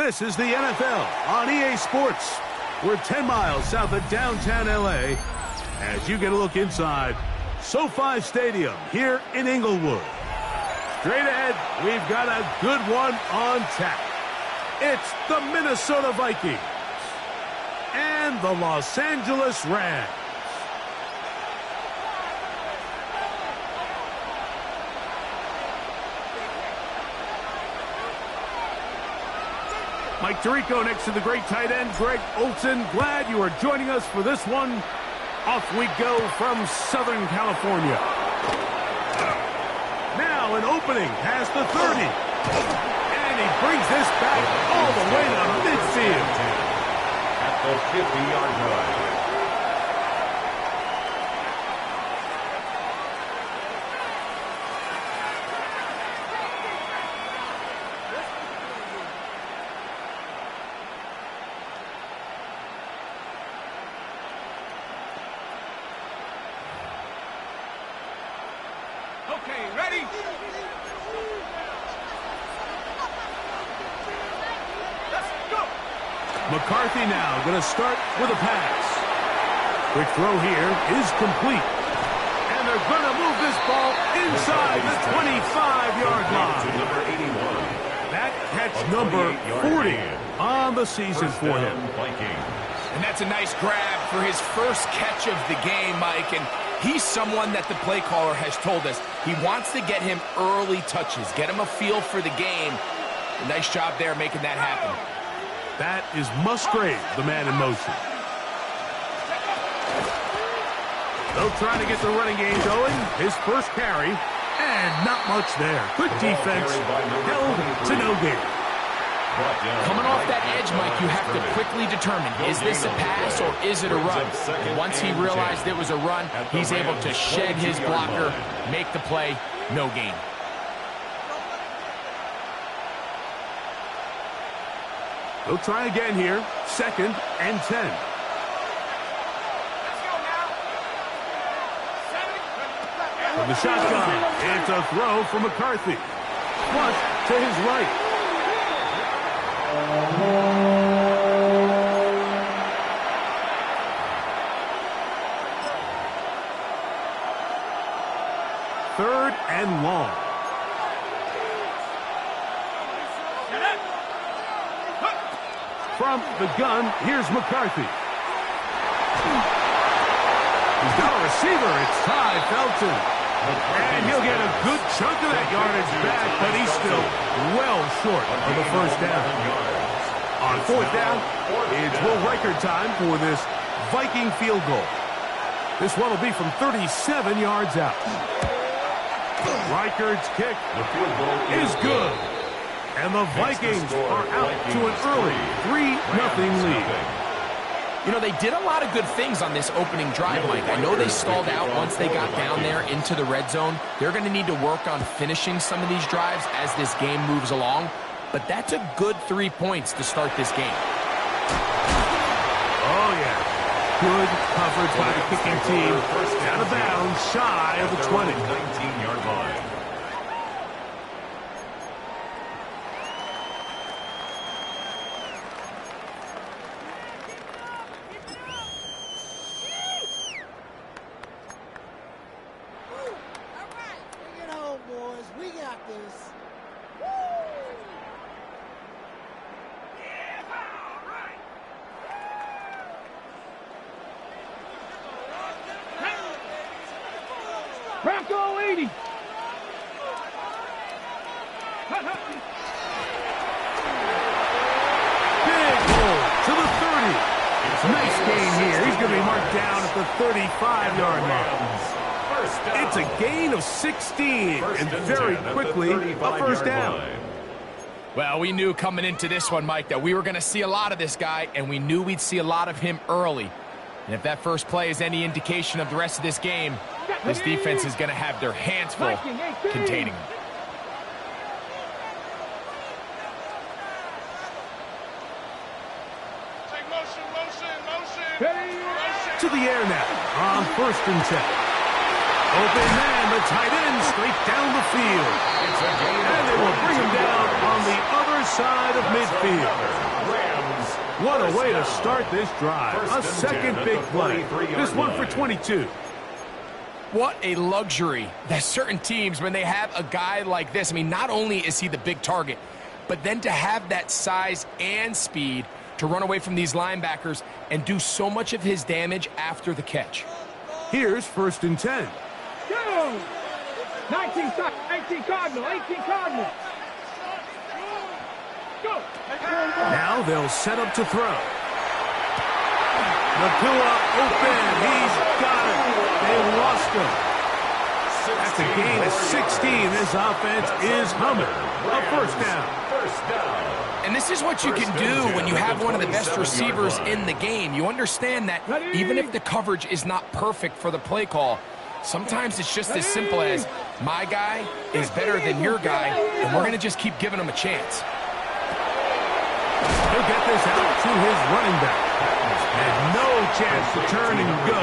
This is the NFL on EA Sports. We're 10 miles south of downtown L.A. as you get a look inside SoFi Stadium here in Inglewood. Straight ahead, we've got a good one on tap. It's the Minnesota Vikings and the Los Angeles Rams. Mike Tirico next to the great tight end, Greg Olsen. Glad you are joining us for this one. Off we go from Southern California. Now an opening past the 30. And he brings this back all the way to midfield. At the 50-yard line. Okay, ready? Let's go! McCarthy now going to start with a pass. Quick throw here is complete. And they're going to move this ball inside the 25-yard line. Number 81. That catch number 40 on the season for him. And that's a nice grab for his first catch of the game, Mike. And he's someone that the play caller has told us he wants to get him early touches, get him a feel for the game. A nice job there making that happen. That is Musgrave, the man in motion. They'll try to get the running game going. His first carry, and not much there. Good defense, held to no gain. Coming off that edge, Mike, you have to quickly determine, is this a pass or is it a run? Once he realized it was a run, he's able to shed his blocker, make the play, no gain. They'll try again here, 2nd and 10. From the shotgun, it's a throw from McCarthy. Flush to his right. Third and long. From the gun, here's McCarthy. He's got a receiver. It's Ty Felton. And he'll get a good chunk of that yardage back, but he's still well short of the first down. On 4th down, it's Will Reichard time for this Viking field goal. This one will be from 37 yards out. Reichard's kick is good. And the Vikings are out to an early 3-0 lead. You know, they did a lot of good things on this opening drive, Mike. I know they stalled out once they got down there into the red zone. They're going to need to work on finishing some of these drives as this game moves along. But that's a good 3 points to start this game. Oh, yeah. Good coverage by the kicking team. Out of bounds, shy of the 20. 19-yard line. Bronco 80. Big hole to the 30. Nice gain here. He's going to be marked down at the 35-yard line. It's a gain of 16, and very quickly a first down. Well, we knew coming into this one, Mike, that we were going to see a lot of this guy, and we knew we'd see a lot of him early. And if that first play is any indication of the rest of this game, this defense is going to have their hands full containing him. To the air now on 1st and 10. Open man, the tight end, straight down the field. And they will bring him down on the other side of midfield. What a way to start this drive. A second big play. This one for 22. What a luxury that certain teams, when they have a guy like this, I mean, not only is he the big target, but then to have that size and speed to run away from these linebackers and do so much of his damage after the catch. Here's 1st and 10. Go! 19 Cardinal, 18 Cardinal. Go! Now they'll set up to throw. Nakua open. He's got it. They lost him. That's a gain of 16. This offense is humming. A 1st down. And this is what you can do when you have one of the best receivers in the game. You understand that even if the coverage is not perfect for the play call, sometimes it's just as simple as my guy is better than your guy, and we're going to just keep giving him a chance. He'll get this out to his running back. And no chance to turn and go.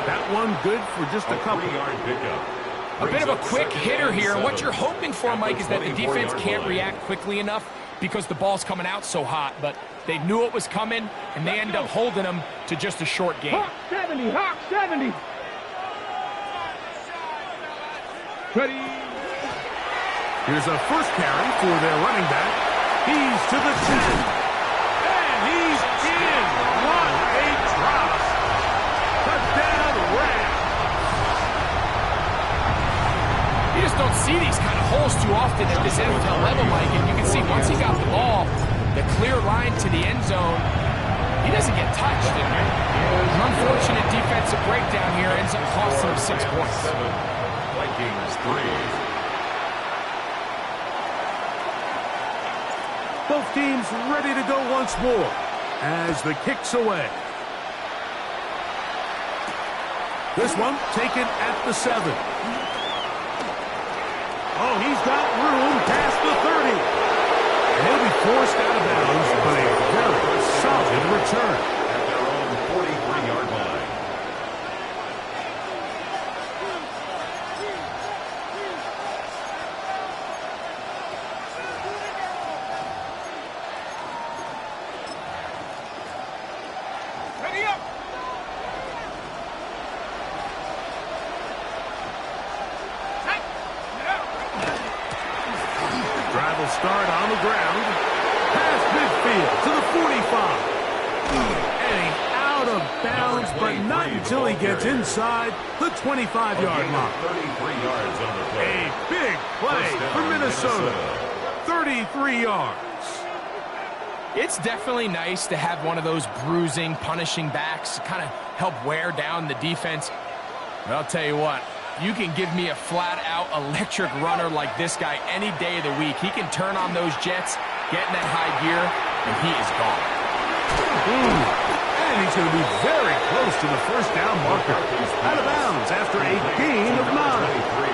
That one good for just a couple. A bit of a quick hitter here. What you're hoping for, Mike, is that the defense can't react quickly enough because the ball's coming out so hot. But they knew it was coming, and they end up holding them to just a short game. Hawk 70, Hawk 70. Ready. Here's a first carry for their running back. He's to the 10. And he's in. What a drop. Touchdown Rams. You just don't see these kind of holes too often at this NFL level, Mike. And you can see once he got the ball, the clear line to the end zone, he doesn't get touched. And an unfortunate defensive breakdown here ends up costing him 6 points. Vikings 3. Both teams ready to go once more as the kick's away. This one taken at the 7. Oh, he's got room past the 30. And he'll be forced out of bounds, but a very solid return. At their own 43-yard line. Ready up. Drive will start on the ground. Past midfield to the 45. And he's out of bounds, but not until he gets inside the 25-yard line. 33 yards on the play. A big play for Minnesota. 33 yards. It's definitely nice to have one of those bruising, punishing backs to kind of help wear down the defense. But I'll tell you what, you can give me a flat-out electric runner like this guy any day of the week. He can turn on those jets, get in that high gear, and he is gone. And he's going to be very close to the first down marker. Out of bounds after a gain of 9.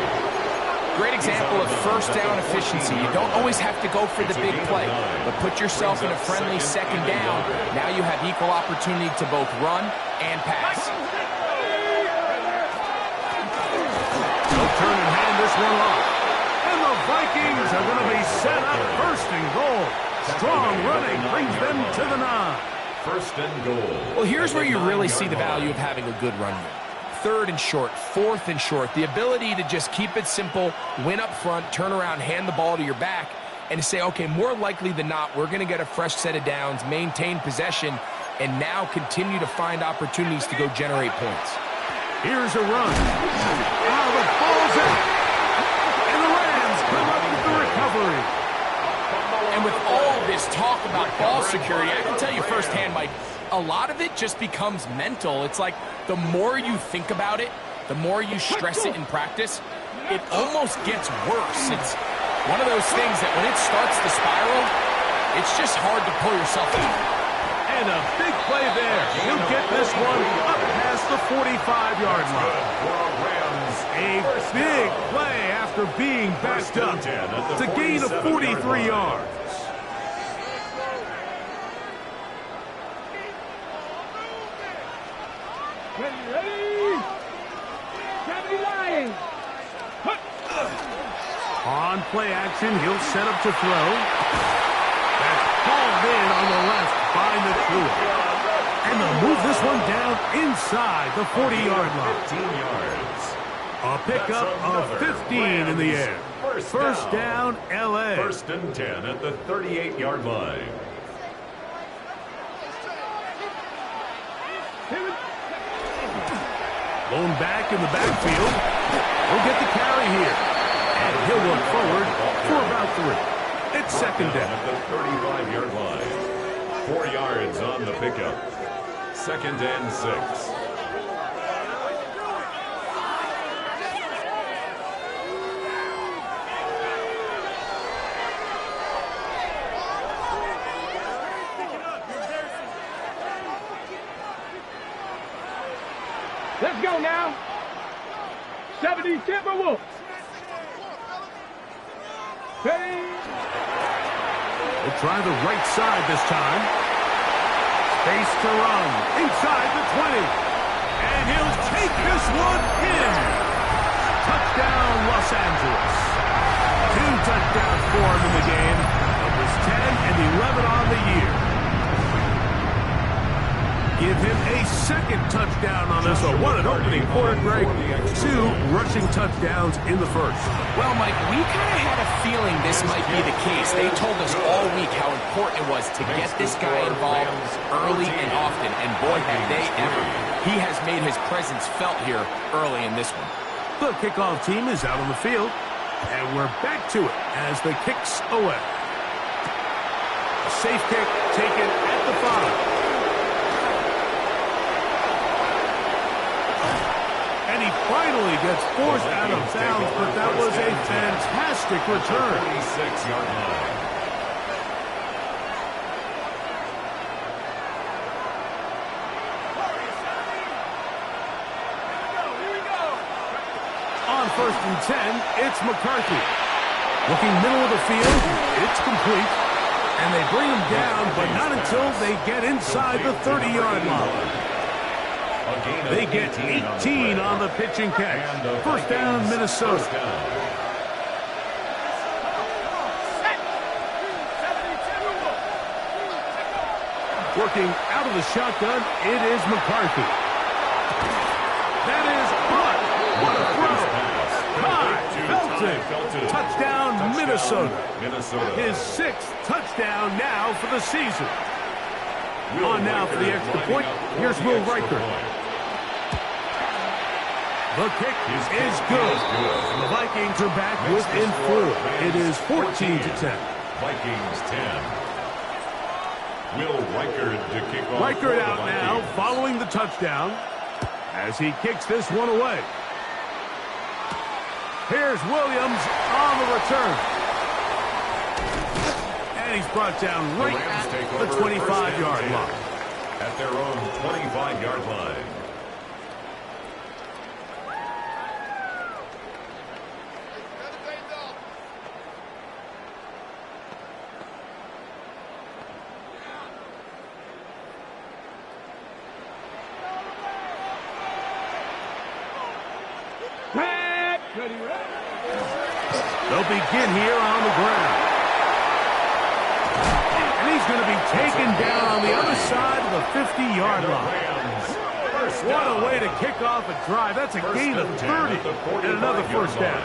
Great example of first down efficiency. You don't always have to go for the big play, but put yourself in a friendly second down. Now you have equal opportunity to both run and pass. They'll turn and hand this one off. And the Vikings are going to be set up 1st and goal. Strong running brings them to the 9. 1st and goal. Well, here's where you really see the value of having a good run game. 3rd and short, 4th and short. The ability to just keep it simple, win up front, turn around, hand the ball to your back, and say, okay, more likely than not, we're going to get a fresh set of downs, maintain possession, and now continue to find opportunities to go generate points. Here's a run. The ball's out. And the Rams come up with the recovery. And with all this talk about ball security, I can tell you firsthand, Mike, a lot of it just becomes mental. It's like the more you think about it, the more you stress it in practice, it almost gets worse. It's one of those things that when it starts to spiral, it's just hard to pull yourself out. And a big play there. He'll get this one up past the 45-yard line. A big play after being backed up to gain of 43 yards. 70 Lions. On play action, he'll set up to throw. That's hauled in on the left by McClure. And they'll move this one down inside the 40-yard line. 15 yards. A pickup of 15 in the air. First down, L.A. First and 10 at the 38-yard line. Blown back in the backfield. He'll get the carry here. And he'll look forward for about 3. It's second down. At the 35-yard line. 4 yards on the pickup. Second and 6. Let's go now. 70 Timberwolves. Ready? We'll try the right side this time. Space to run inside the 20. And he'll take this one in. Touchdown, Los Angeles. 2 touchdowns for him in the game. Numbers 10 and 11 on the year. Give him a second touchdown on this one. What an opening quarter, Greg. 2 rushing touchdowns in the first. Well, Mike, we kind of had a feeling this might be the case. They told us all week how important it was to get this guy involved early and often, and boy, have they ever. He has made his presence felt here early in this one. The kickoff team is out on the field, and we're back to it as the kicks away. A safe kick taken at the 5. And he finally gets forced out of bounds, but that was a fantastic return. 36-yard line. On first and 10, it's McCarthy. Looking middle of the field, it's complete. And they bring him down, but not until they get inside the 30-yard line. They get 18 on the pitch and catch. First down, Minnesota. Working out of the shotgun, it is McCarthy. That is Hunt. What a throw. Felton. Touchdown, Minnesota. His 6th touchdown now for the season. On now for the extra point. Here's Will Riker. The kick is good. The Vikings are back within 4. It is 14-10. Vikings 10. Will Riker to kick off. Riker out now following the touchdown as he kicks this one away. Here's Williams on the return. And he's brought down right at the 25-yard line. At their own 25-yard line. They'll begin here on the ground. And he's going to be taken down on the other side of the 50-yard line. What a way to kick off a drive. That's a gain of 30 and another first down.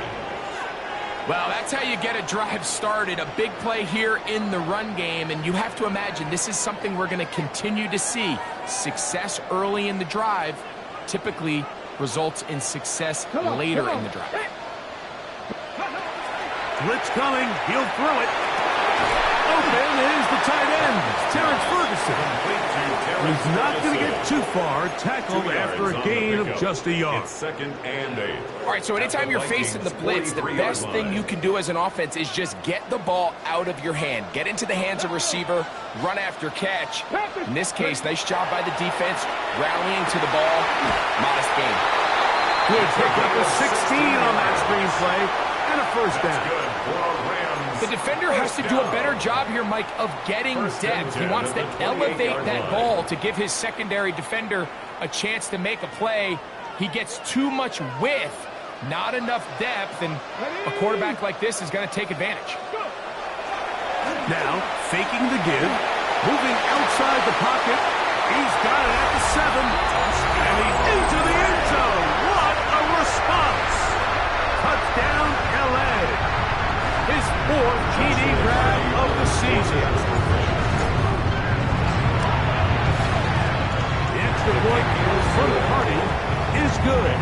Well, that's how you get a drive started. A big play here in the run game, and you have to imagine this is something we're going to continue to see. Success early in the drive typically results in success later in the drive. Blitz coming. He'll throw it. Open is the tight end, Terrence Ferguson. He's not going to get too far. Tackled after a gain of just a yard. It's 2nd and 8. All right, so anytime you're facing the blitz, the best thing you can do as an offense is just get the ball out of your hand. Get into the hands of receiver, run after catch. In this case, nice job by the defense, rallying to the ball. Modest gain. Good pickup of 16 on that screenplay. And a first down. The defender has to do a better job here, Mike, of getting depth. He wants to elevate that ball to give his secondary defender a chance to make a play. He gets too much width, not enough depth, and a quarterback like this is going to take advantage. Now, faking the give, moving outside the pocket. He's got it at the 7, and he's into the end zone. What a response! Touchdown, L.A. His 4th TD grab of the season. The extra point from the party is good.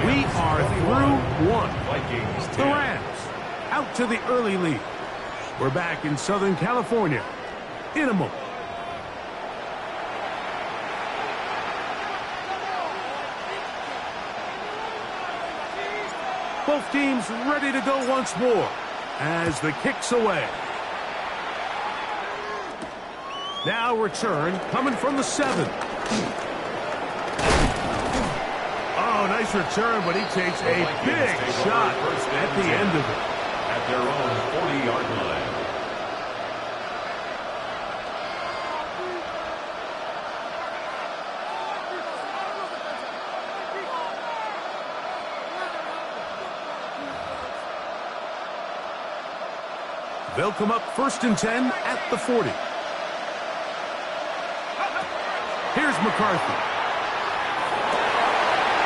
We are through 1. The Rams out to the early lead. We're back in Southern California in a moment. Both teams ready to go once more as the kick's away. Now return coming from the 7. Oh, nice return, but he takes a big shot at the end of it. At their own 40-yard line. They'll come up 1st and 10 at the 40. Here's McCarthy.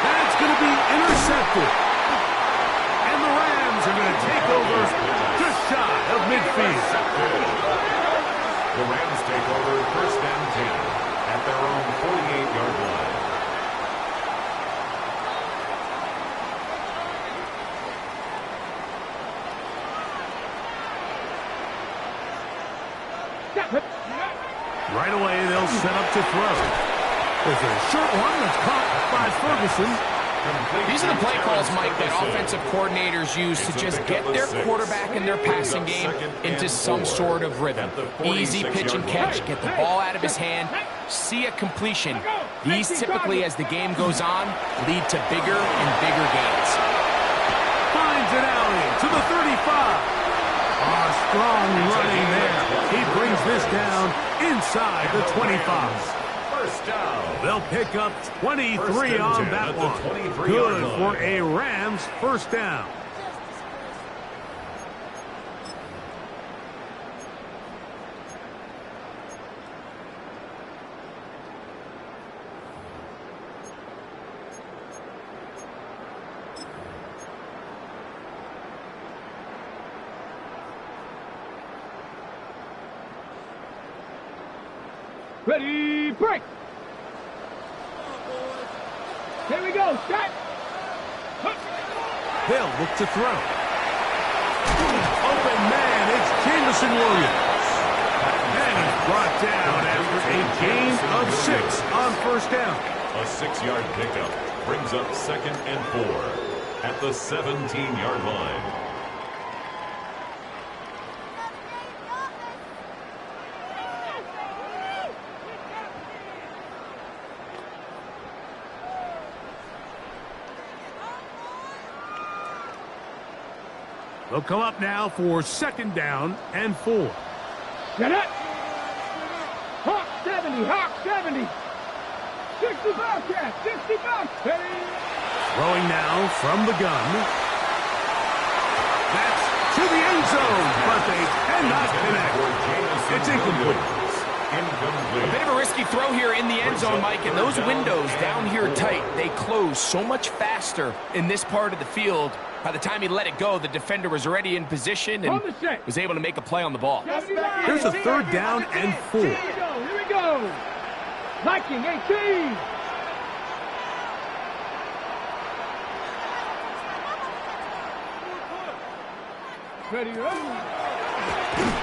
That's going to be intercepted. And the Rams are going to take over just shy of midfield. The Rams take over 1st and 10 at their own 48-yard line. Right away, they'll set up to throw. There's a short one that's caught by Ferguson. These are the play calls, Mike, that offensive coordinators use to just get their quarterback and their passing game into some sort of rhythm. Easy pitch and catch, get the ball out of his hand, see a completion. These typically, as the game goes on, lead to bigger and bigger gains. Finds an alley to the 35. Strong running there. He brings this down inside the 25. First down. They'll pick up 23 on that one. Good for a Rams first down. Ready, break! Here we go, set! They'll look to throw. Open man, it's Jamison Williams. And he's brought down after a gain of 6 on first down. A 6-yard pickup brings up 2nd and 4 at the 17-yard line. They'll come up now for 2nd down and 4. Get it! Hawk 70, Hawk 70! 65, Cat, 65! Hey! Throwing now from the gun. That's to the end zone, but they cannot connect. It's incomplete. A bit of a risky throw here in the end zone, Mike, and those windows down here tight, they close so much faster in this part of the field. By the time he let it go, the defender was already in position and was able to make a play on the ball. Here's a 3rd down and 4. Here we go! Viking 18! Ready,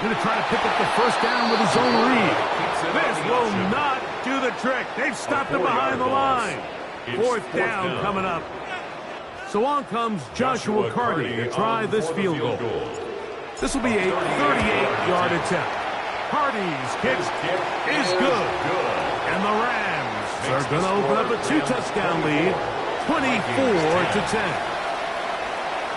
Going to try to pick up the first down with his own read. This will not do the trick. They've stopped him behind the line. 4th down coming up. So on comes Joshua Carty to try this field goal. This will be a 38-yard attempt. Carty's kick is good. And the Rams are going to open up a 2-touchdown lead, 24-10.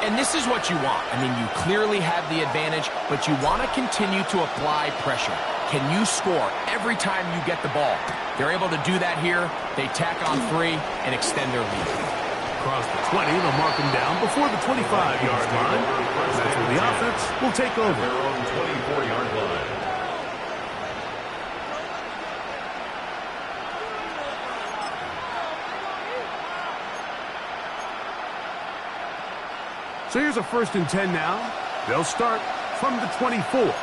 And this is what you want. I mean, you clearly have the advantage, but you want to continue to apply pressure. can you score every time you get the ball? They're able to do that here. They tack on 3 and extend their lead. Across the 20, they'll mark him down before the 25-yard line. That's where the offense will take over. Their own 24-yard line. So here's a 1st and 10 now. They'll start from the 24.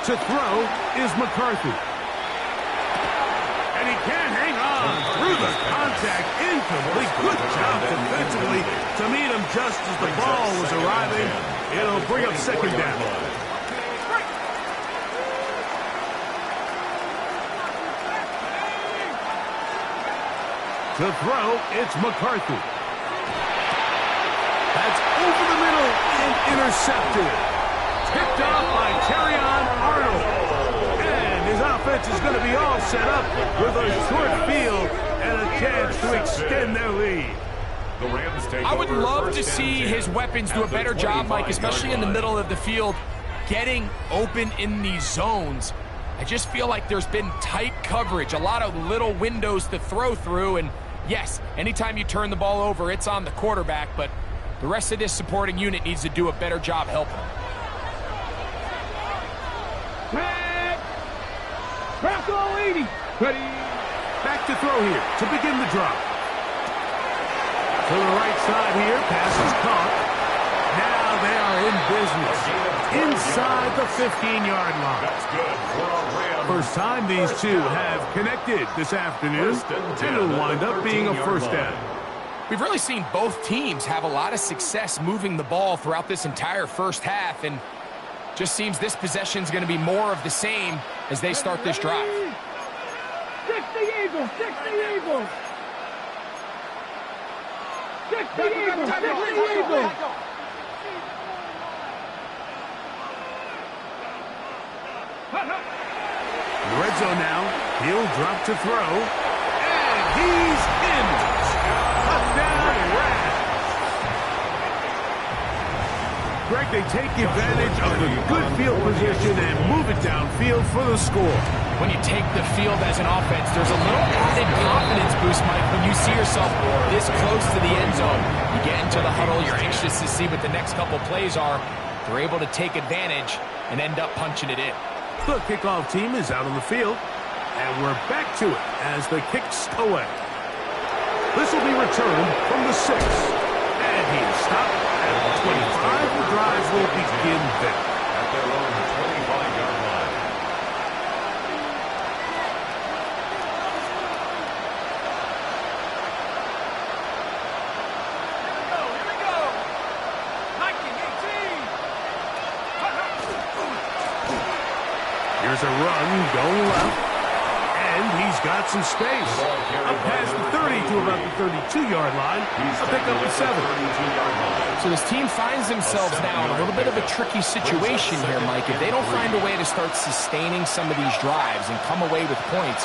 To throw is McCarthy. And he can't hang on through the contact. Incomplete. Good job defensively to meet him just as the ball was arriving. It'll bring up 2nd down. To throw, it's McCarthy. That's over the middle and intercepted. Picked off by Terrion Arnold. And his offense is going to be all set up with a short field and a chance to extend their lead. The Rams take I would over love to 1st and see 10 his weapons do a better job, Mike, especially in the middle of the field, getting open in these zones. I just feel like there's been tight coverage, a lot of little windows to throw through, and yes, anytime you turn the ball over, it's on the quarterback, but the rest of this supporting unit needs to do a better job helping him. Back all 80. Ready. Back to throw here to begin the drive. To the right side here, pass is caught. Now they are in business inside the 15-yard line. That's good for a Rams. First time these two have connected this afternoon, and it'll wind up being a 1st down. We've really seen both teams have a lot of success moving the ball throughout this entire first half, and just seems this possession is going to be more of the same as they start this drive. 60 Eagles, 60 Eagles. 60 Eagles, 60 Eagles. In the red zone now, he'll drop to throw, and he's in. Touchdown, Rams. Greg, they take advantage of the good field position and move it downfield for the score. When you take the field as an offense, there's a little added confidence boost, Mike, when you see yourself this close to the end zone. You get into the huddle, you're anxious to see what the next couple plays are. They're able to take advantage and end up punching it in. The kickoff team is out on the field, and we're back to it as the kick's away. This will be returned from the 6, and he is stopped at the 25. The drive will begin there. At their own 25-yard line. Here we go. 1918. Here's a run going left, and he's got some space. Up past the 30 to about the 32-yard line. A pickup of 7. So this team finds themselves now in a little bit of a tricky situation here, Mike. If they don't find a way to start sustaining some of these drives and come away with points,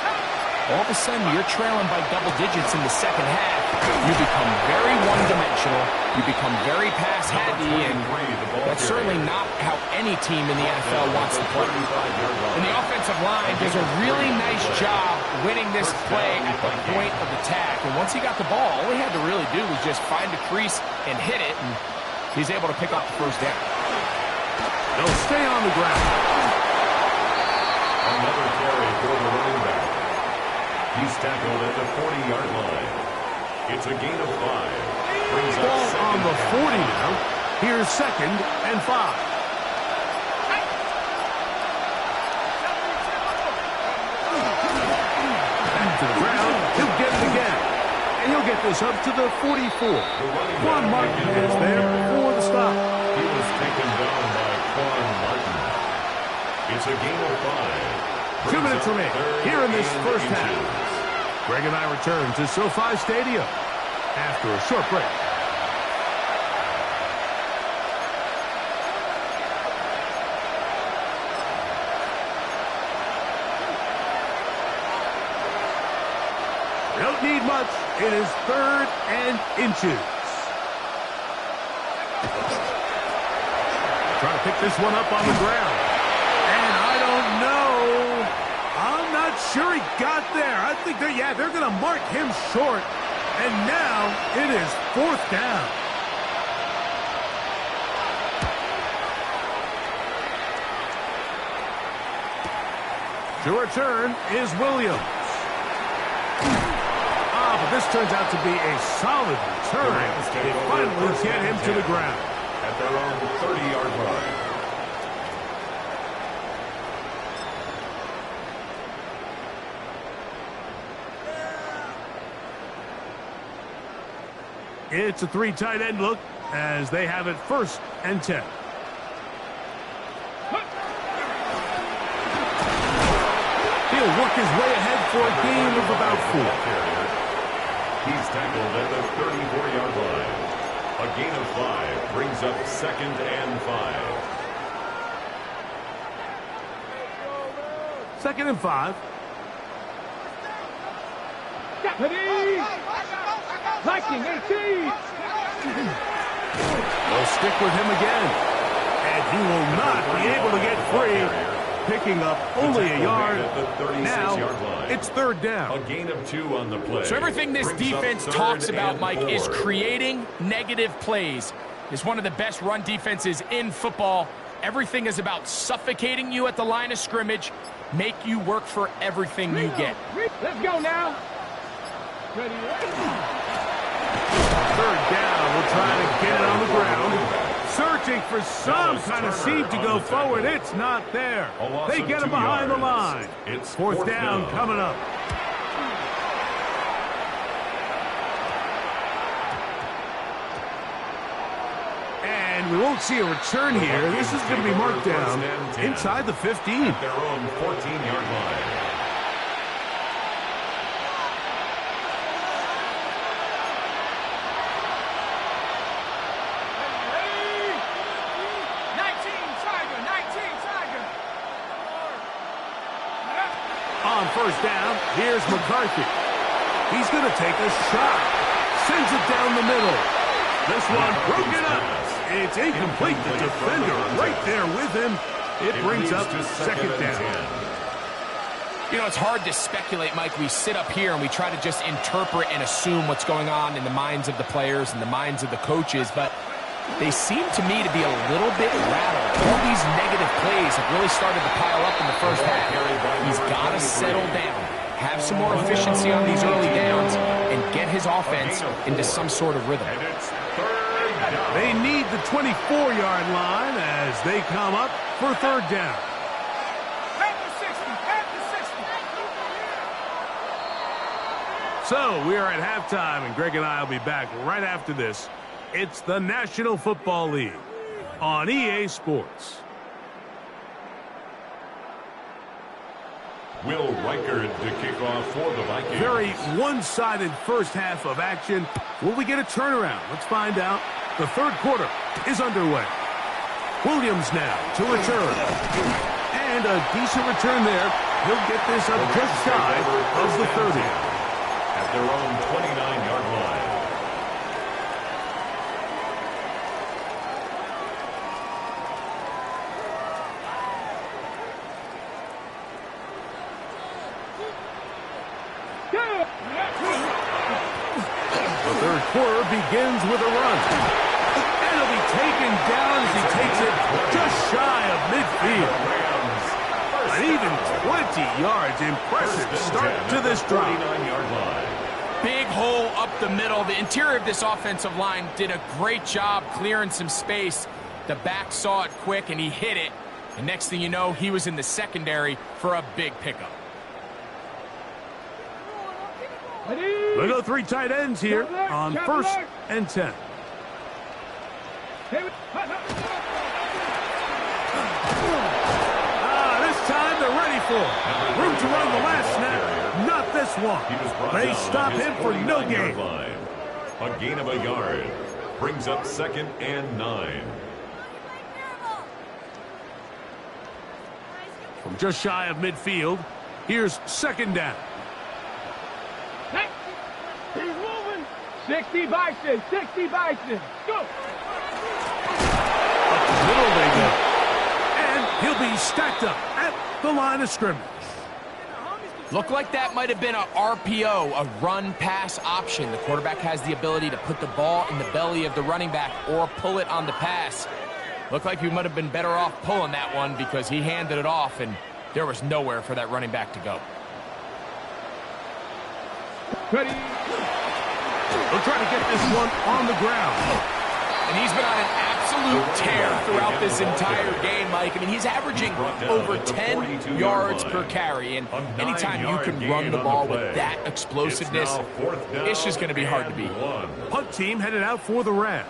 all of a sudden you're trailing by double digits in the second half. You become very one-dimensional. You become very pass-heavy, and that's certainly not how any team in the NFL wants to play. And the offensive line does a really nice job winning this play at the point of attack. And once he got the ball, all he had to really do was just find a crease and hit it, and he's able to pick up the 1st down. They'll stay on the ground. Another carry for the running back. He's tackled at the 40-yard line. It's a gain of 5. Brings up Ball on the 40 down. now. Here's 2nd and 5. Back to the ground. He'll get it again. And he'll get this up to the 44. Quan Martin is there for the stop. He was taken down by Quan Martin. It's a gain of 5. 2 minutes remain here in this first half. Greg and I return to SoFi Stadium after a short break. They don't need much. It is 3rd and inches. Trying to pick this one up on the ground. sure he got there. I think they're going to mark him short. And now it is 4th down. To return is Williams. But this turns out to be a solid return. They finally get him to the ground. At their own 30-yard line. It's a 3 tight end look as they have it 1st and 10. He'll work his way ahead for a gain of about 4. He's tackled at the 34-yard line. A gain of 5 brings up 2nd and 5. 2nd and 5. Viking 18. They'll stick with him again. And he will not be able to get free. Picking up only a yard. Now it's 3rd down. A gain of 2 on the play. So everything this defense talks about, Mike, is creating negative plays. It's one of the best run defenses in football. Everything is about suffocating you at the line of scrimmage, make you work for everything you get. Let's go now. Ready. 3rd down. We'll try to get it on the ground. Searching for some kind of seam to go forward. It's not there. They get him behind the line. It's 4th down coming up. And we won't see a return here. This is going to be marked down inside the 15. At their own 14-yard line. On 1st down, here's McCarthy. He's going to take a shot. Sends it down the middle. This one broken up. It's incomplete. The defender right there with him. It brings up 2nd down. You know, it's hard to speculate, Mike. We sit up here and we try to just interpret and assume what's going on in the minds of the players and the minds of the coaches, but they seem to me to be a little bit rattled. All these negative plays have really started to pile up in the 1st half. He's got to settle down, have some more efficiency on these early downs, and get his offense into some sort of rhythm. They need the 24-yard line as they come up for 3rd down. So we are at halftime, and Greg and I will be back right after this. It's the National Football League on EA Sports. Will Reichard to kick off for the Vikings. Very one-sided 1st half of action. Will we get a turnaround? Let's find out. The 3rd quarter is underway. Williams now to return. And a decent return there. He'll get this up just shy of the 30. At their own 29-yard line. The 3rd quarter begins with a run. And he'll be taken down as he takes it just shy of midfield. An even 20 yards. Impressive start to this drive. 29-yard line. Big hole up the middle. The interior of this offensive line did a great job clearing some space. The back saw it quick, and he hit it. And next thing you know, he was in the secondary for a big pickup. We'll go 3 tight ends here on 1st and 10. This time they're ready for it. Room to run the last snap. Not this one. They stop him for no gain. A gain of a yard. Brings up 2nd and 9. From just shy of midfield, here's 2nd down. He's moving. 60 Bison. 60 Bison. Go. Up the middle they go. And he'll be stacked up at the line of scrimmage. Looked like that might have been a RPO, a run-pass option. The quarterback has the ability to put the ball in the belly of the running back or pull it on the pass. Looked like he might have been better off pulling that one because he handed it off, and there was nowhere for that running back to go. Ready. They'll try to get this one on the ground. And he's been on an absolute tear throughout this entire game, Mike. I mean, he's averaging over 10 yards per carry. And anytime you can run the ball with that explosiveness, it's just going to be hard to beat. Punt team headed out for the Rams,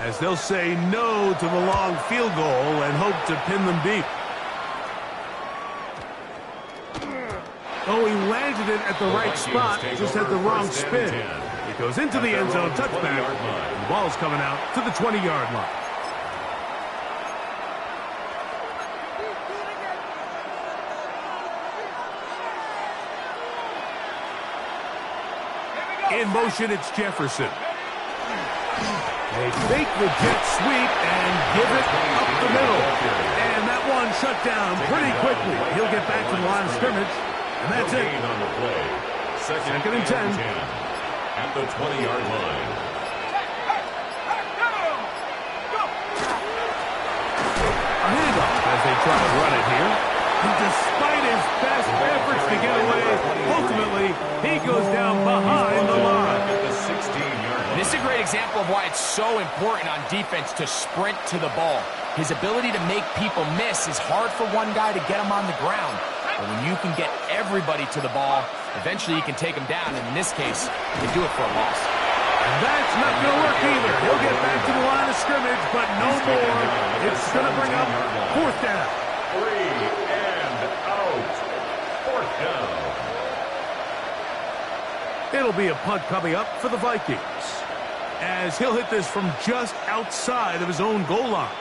as they'll say no to the long field goal and hope to pin them deep. Oh, he landed it at the right spot, just had the wrong spin. It goes into the end zone, touchback. The ball's coming out to the 20-yard line. In motion, it's Jefferson. They fake the jet sweep and give it up the middle. And that one shut down pretty quickly. He'll get back to the line of scrimmage, and that's it. Second and 10. At the 20-yard line. A handoff as they try to run it here. And despite his best efforts to get away, ultimately, he goes down behind the line. At the 16-yard line. This is a great example of why it's so important on defense to sprint to the ball. His ability to make people miss is hard for one guy to get him on the ground. But when you can get everybody to the ball, eventually you can take him down, and in this case, you can do it for a loss. And that's not going to work either. He'll get back to the line of scrimmage, but no more. It's going to bring up fourth down. 3 and out. Fourth down. It'll be a punt coming up for the Vikings, as he'll hit this from just outside of his own goal line.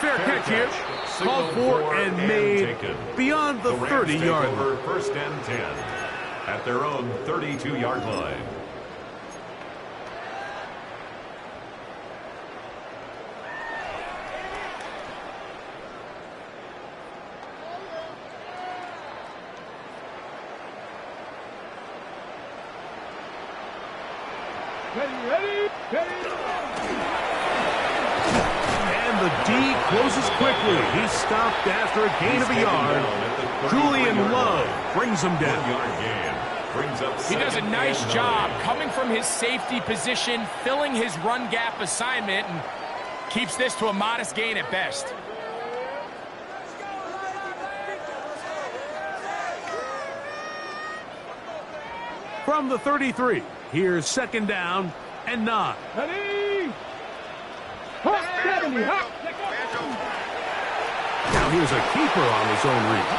Fair catch here. Called for and made beyond the 30-yard line. First and 10 at their own 32-yard line. Ready. The D closes quickly. He's stopped after a gain of a yard. Julian Love brings him down. He does a nice job coming from his safety position, filling his run gap assignment, and keeps this to a modest gain at best. From the 33, here's second down and 9. Ready. Hot 70. Now here's a keeper on his own reach.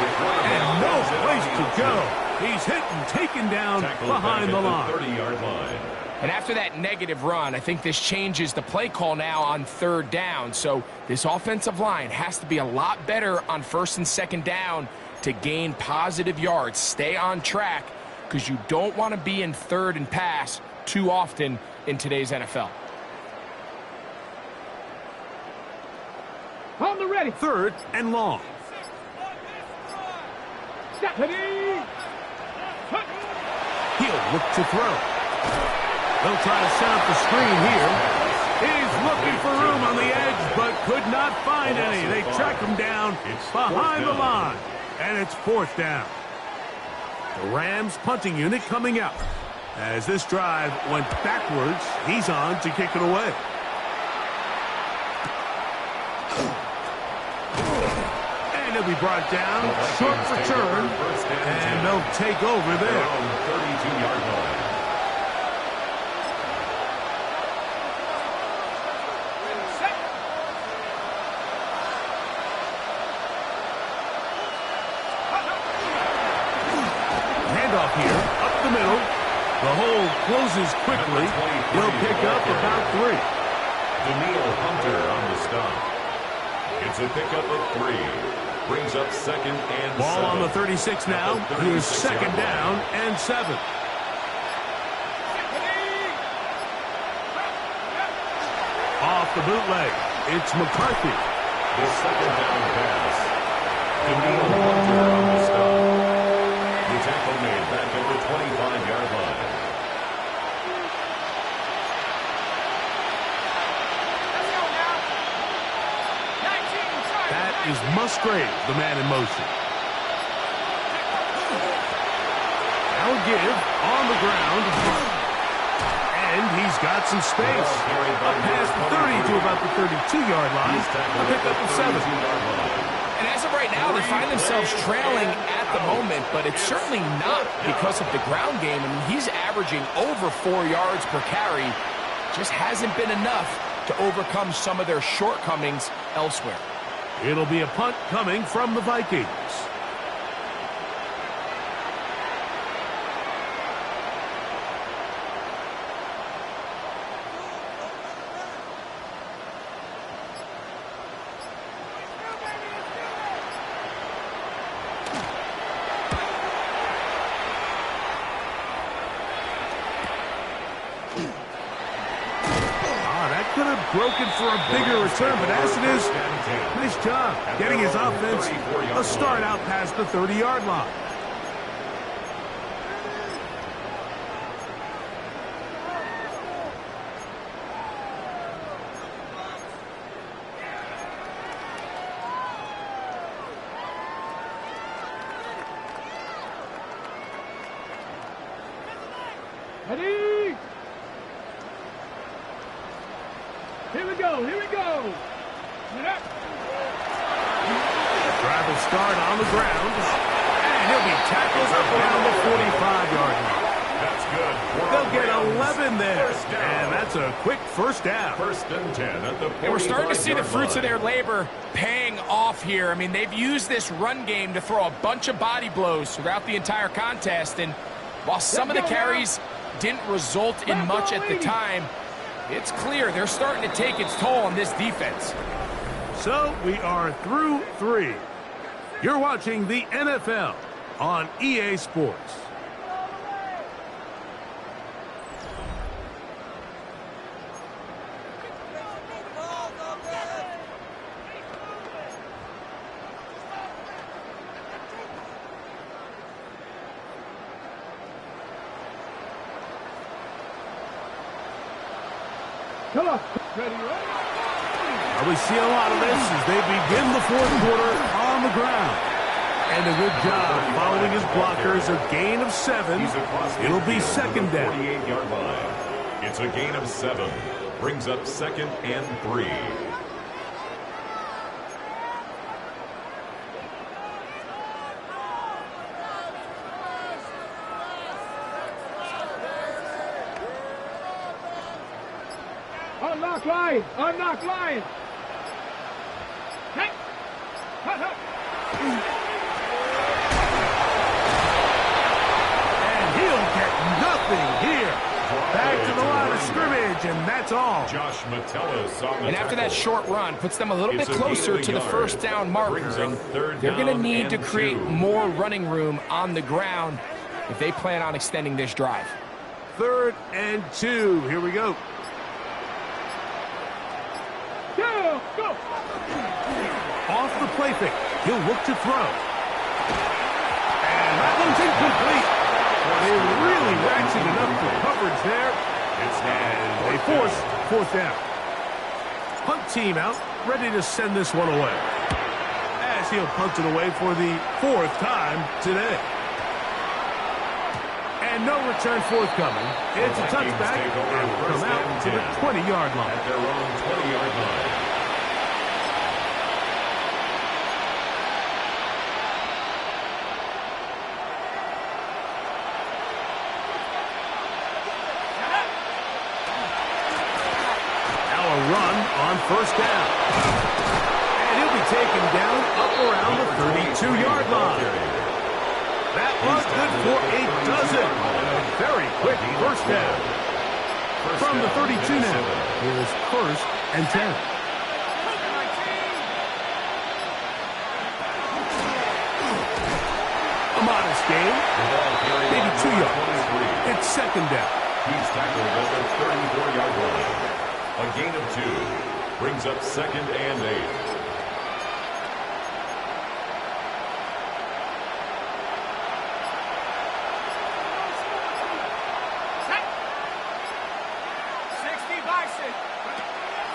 And no place to go. He's hit and taken down behind the line. 30-yard line. And after that negative run, I think this changes the play call now on third down. So this offensive line has to be a lot better on first and second down to gain positive yards. Stay on track, because you don't want to be in third and pass too often in today's NFL. On the ready. Third and long. Ready. He'll look to throw. They'll try to set up the screen here. He's looking for room on the edge, but could not find any. They track him down behind the line, and it's fourth down. The Rams punting unit coming out. As this drive went backwards, he's on to kick it away. He'll be brought down, short return, and they'll take over there. 32-yard line. Handoff here, up the middle. The hole closes quickly. He'll pick up about 3. Daniil Hunter on the stop. It's a pickup of 3. Brings up second and Ball 7. on the 36 now. Here's second down and 7. Off the bootleg, it's McCarthy. The second down pass. Camille Hunter on the stop. The tackle made back at the 25-yard line. That is Musgrave, the man in motion. Now a give on the ground. And he's got some space. Up past the 30 to about the 32-yard line. A pickup of 7. And as of right now, they find themselves trailing at the moment, but it's certainly not because of the ground game. I mean, he's averaging over 4 yards per carry. Just hasn't been enough to overcome some of their shortcomings elsewhere. It'll be a punt coming from the Vikings. Could have broken for a bigger return, but as it is, nice job getting his offense a start out past the 30-yard line. Ready? Here we go, here we go. Drive will start on the ground, and he'll be tackled around the 45-yard line. That's good. They'll get 11 there, and that's a quick first down. First and 10 at the 45-yard line. And we're starting to see the fruits of their labor paying off here. I mean, they've used this run game to throw a bunch of body blows throughout the entire contest, and while some of the carries didn't result in much at the time, it's clear they're starting to take its toll on this defense. So we are through 3. You're watching the NFL on EA Sports. Come on. Ready, ready. We see a lot of this as they begin the fourth quarter on the ground. And a good job following his blockers, a gain of 7. It'll be second down. 48-yard line. It's a gain of 7. Brings up second and 3. Unlock line, unlock line. Hey. Hut, hut. And he'll get nothing here. Back to the line of scrimmage, and that's all. Josh Metellus on the And after that tackle. short run, puts them a little bit closer to the first down marker. And they're going to need to create more running room on the ground if they plan on extending this drive. 3rd and 2. Here we go. Go. Off the play fake. He'll look to throw. And that one's incomplete. They really ratcheted up the coverage there. And they force 4th down. Punt team out, ready to send this one away. As he'll punt it away for the 4th time today. And no return forthcoming. It's a touchback, and will come out to the 20-yard line. At their own 20-yard line. Run on first down. And he'll be taken down up around the 32-yard line. That was good for a dozen. A very quick first down. From the 32 now, here's 1st and 10. gain. Maybe 2 yards. It's second down. He's tackled at the 34-yard line. A gain of 2 brings up 2nd and 8.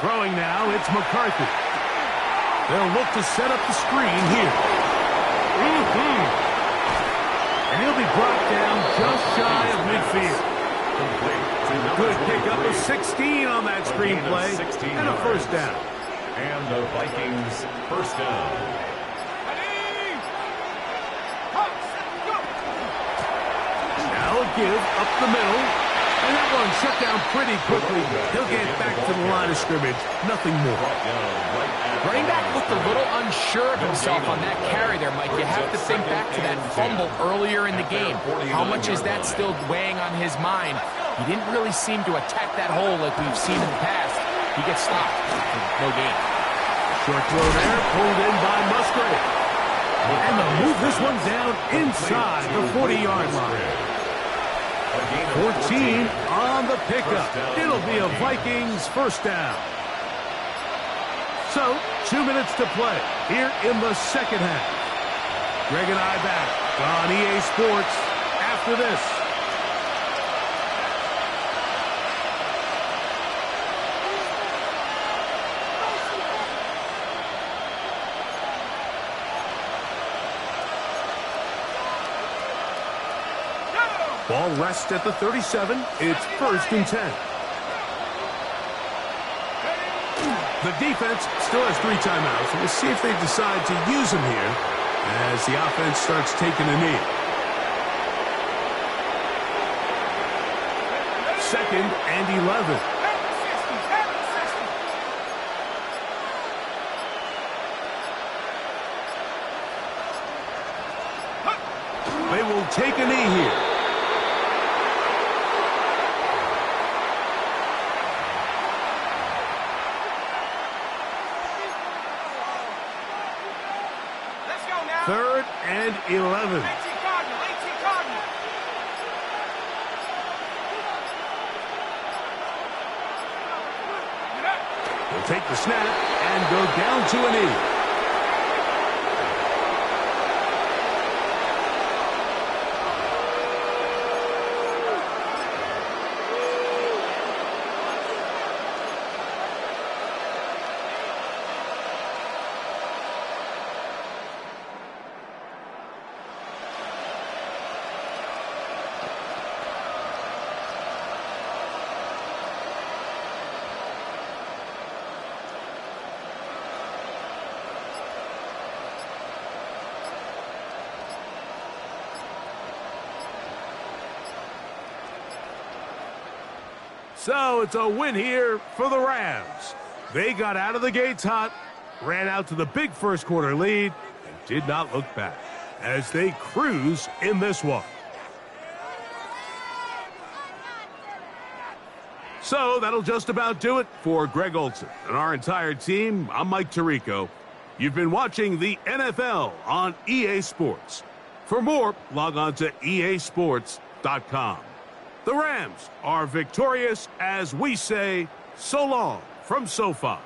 Throwing now, it's McCarthy. They'll look to set up the screen here. And he'll be brought down just shy of midfield. Good pickup of 16 on that screen play. And a first down. And the Vikings first down. Now a give up the middle. And that one shut down pretty quickly. He'll get back to the line of scrimmage. Nothing more. Running back looked a little unsure of himself on that carry there, Mike. You have to think back to that fumble earlier in the game. How much is that still weighing on his mind? He didn't really seem to attack that hole like we've seen in the past. He gets stopped. No gain. Short throw there, pulled in by Musgrave. And they'll move this one down inside the 40-yard line. 14 on the pickup. It'll be a Vikings first down. So, 2 minutes to play here in the second half. Greg and I back on EA Sports after this. Ball rests at the 37. It's 1st and 10. The defense still has 3 timeouts. We'll see if they decide to use them here as the offense starts taking a knee. 2nd and 11. They will take a knee here. Third and 11. They'll take the snap and go down to a knee. So it's a win here for the Rams. They got out of the gates hot, ran out to the big first quarter lead, and did not look back as they cruise in this one. So that'll just about do it for Greg Olson and our entire team. I'm Mike Tirico. You've been watching the NFL on EA Sports. For more, log on to easports.com. The Rams are victorious as we say so long from SoFi.